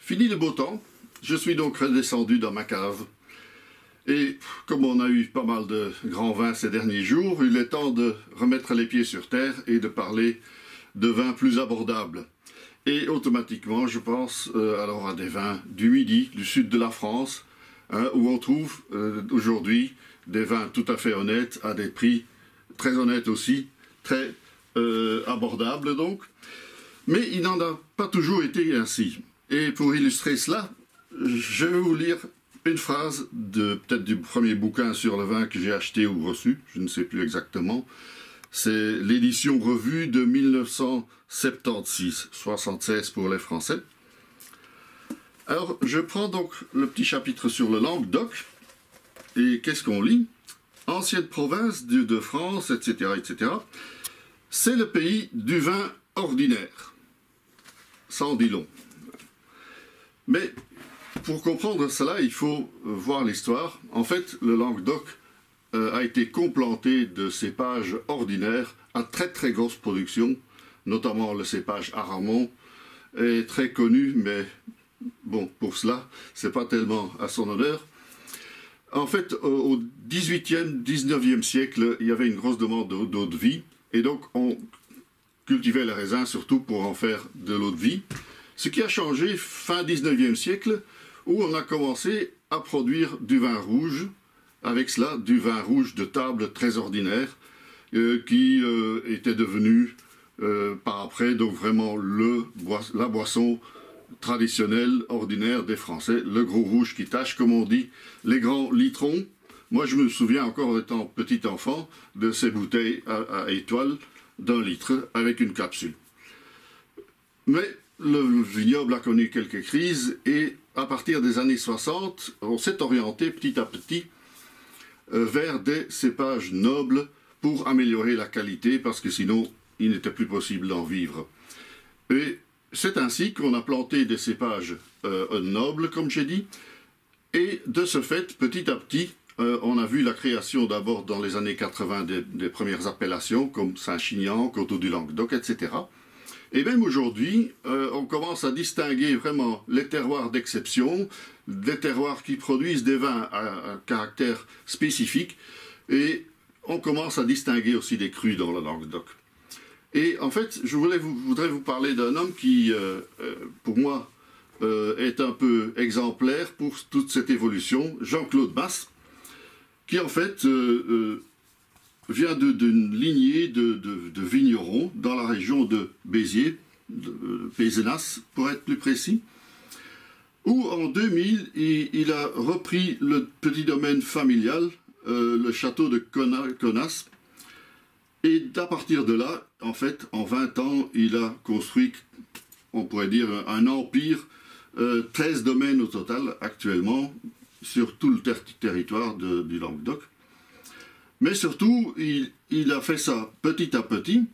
Fini le beau temps, je suis donc redescendu dans ma cave. Et comme on a eu pas mal de grands vins ces derniers jours, il est temps de remettre les pieds sur terre et de parler de vins plus abordables. Et automatiquement, je pense alors à des vins du Midi, du sud de la France, où on trouve aujourd'hui des vins tout à fait honnêtes, à des prix très honnêtes aussi, très abordables donc. Mais il n'en a pas toujours été ainsi. Et pour illustrer cela, je vais vous lire une phrase de peut-être du premier bouquin sur le vin que j'ai acheté ou reçu, je ne sais plus exactement. C'est l'édition revue de 1976, 76 pour les Français. Alors, je prends donc le petit chapitre sur le Languedoc, et qu'est-ce qu'on lit? Ancienne province de France, etc., etc. C'est le pays du vin ordinaire. Ça en dit long. Mais pour comprendre cela, il faut voir l'histoire. En fait, le Languedoc a été complanté de cépages ordinaires à très très grosse production, notamment le cépage Aramon, est très connu, mais bon, pour cela, c'est pas tellement à son honneur. En fait, au 18e, 19e siècle, il y avait une grosse demande d'eau de vie, et donc on cultivait les raisins surtout pour en faire de l'eau de vie. Ce qui a changé fin 19e siècle, où on a commencé à produire du vin rouge, avec cela du vin rouge de table très ordinaire, qui était devenu par après donc vraiment la boisson traditionnelle, ordinaire des Français, le gros rouge qui tâche, comme on dit, les grands litrons. Moi je me souviens encore étant petit enfant de ces bouteilles à étoiles d'1 litre avec une capsule. Mais le vignoble a connu quelques crises et à partir des années 60, on s'est orienté petit à petit vers des cépages nobles pour améliorer la qualité parce que sinon il n'était plus possible d'en vivre. Et c'est ainsi qu'on a planté des cépages nobles, comme j'ai dit, et de ce fait, petit à petit, on a vu la création d'abord dans les années 80 des premières appellations comme Saint-Chinian, Coteaux du Languedoc, etc. Et même aujourd'hui, on commence à distinguer vraiment les terroirs d'exception, des terroirs qui produisent des vins à caractère spécifique, et on commence à distinguer aussi des crus dans le Languedoc. Et en fait, je voudrais vous parler d'un homme qui, pour moi, est un peu exemplaire pour toute cette évolution, Jean-Claude Mas, qui en fait vient d'une lignée de vignerons dans la région de Béziers, Pézenas pour être plus précis, où en 2000, il a repris le petit domaine familial, le château de Connas, et à partir de là, en fait, en 20 ans, il a construit, on pourrait dire, un empire, 13 domaines au total actuellement, sur tout le territoire du Languedoc. Mais surtout, il a fait ça petit à petit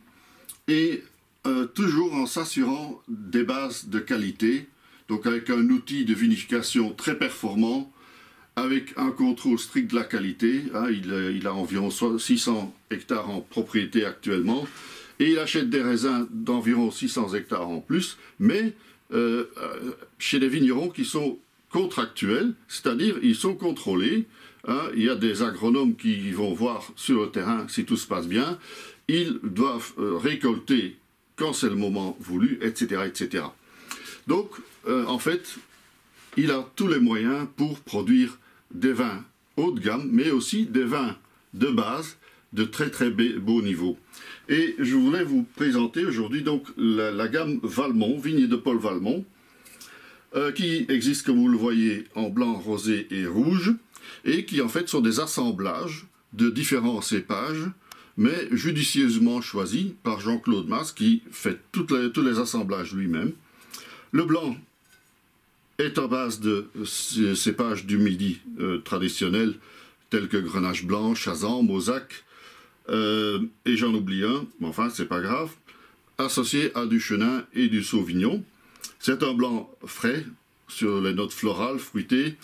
et toujours en s'assurant des bases de qualité, donc avec un outil de vinification très performant, avec un contrôle strict de la qualité. Il a environ 600 hectares en propriété actuellement et il achète des raisins d'environ 600 hectares en plus, mais chez des vignerons qui sont contractuels, c'est-à-dire ils sont contrôlés. Il y a des agronomes qui vont voir sur le terrain si tout se passe bien. Ils doivent récolter quand c'est le moment voulu, etc., etc. Donc, en fait, il a tous les moyens pour produire des vins haut de gamme, mais aussi des vins de base de très très beau niveau. Et je voulais vous présenter aujourd'hui donc la gamme Valmont, vigne de Paul Valmont, qui existe, comme vous le voyez, en blanc, rosé et rouge, et qui en fait sont des assemblages de différents cépages, mais judicieusement choisis par Jean-Claude Mas, qui fait tous les assemblages lui-même. Le blanc est à base de cépages du Midi traditionnels, tels que Grenache blanc, Chazan, Mauzac, et j'en oublie un, mais enfin c'est pas grave, associé à du Chenin et du Sauvignon. C'est un blanc frais, sur les notes florales, fruitées.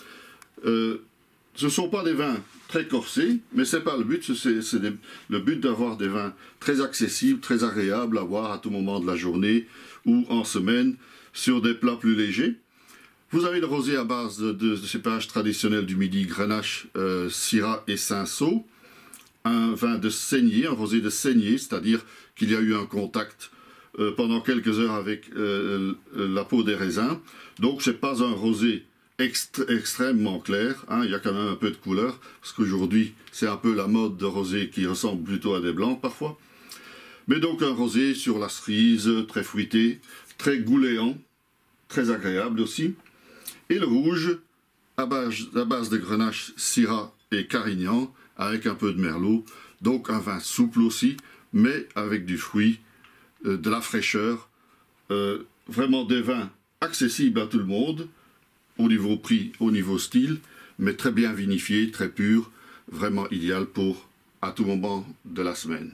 Ce ne sont pas des vins très corsés, mais ce n'est pas le but. C'est le but d'avoir des vins très accessibles, très agréables à boire à tout moment de la journée ou en semaine, sur des plats plus légers. Vous avez le rosé à base de cépages traditionnels du Midi, Grenache, Syrah et Cinsault. Un vin de saignée, un rosé de saignée, c'est-à-dire qu'il y a eu un contact pendant quelques heures avec la peau des raisins. Donc ce n'est pas un rosé extrêmement clair, hein, il y a quand même un peu de couleur, parce qu'aujourd'hui c'est un peu la mode de rosé qui ressemble plutôt à des blancs parfois. Mais donc un rosé sur la cerise, très fruité, très gouléant, très agréable aussi. Et le rouge, à base de Grenache, Syrah et Carignan, avec un peu de merlot. Donc un vin souple aussi, mais avec du fruit, de la fraîcheur. Vraiment des vins accessibles à tout le monde, au niveau prix, au niveau style, mais très bien vinifiés, très purs, vraiment idéal pour à tout moment de la semaine.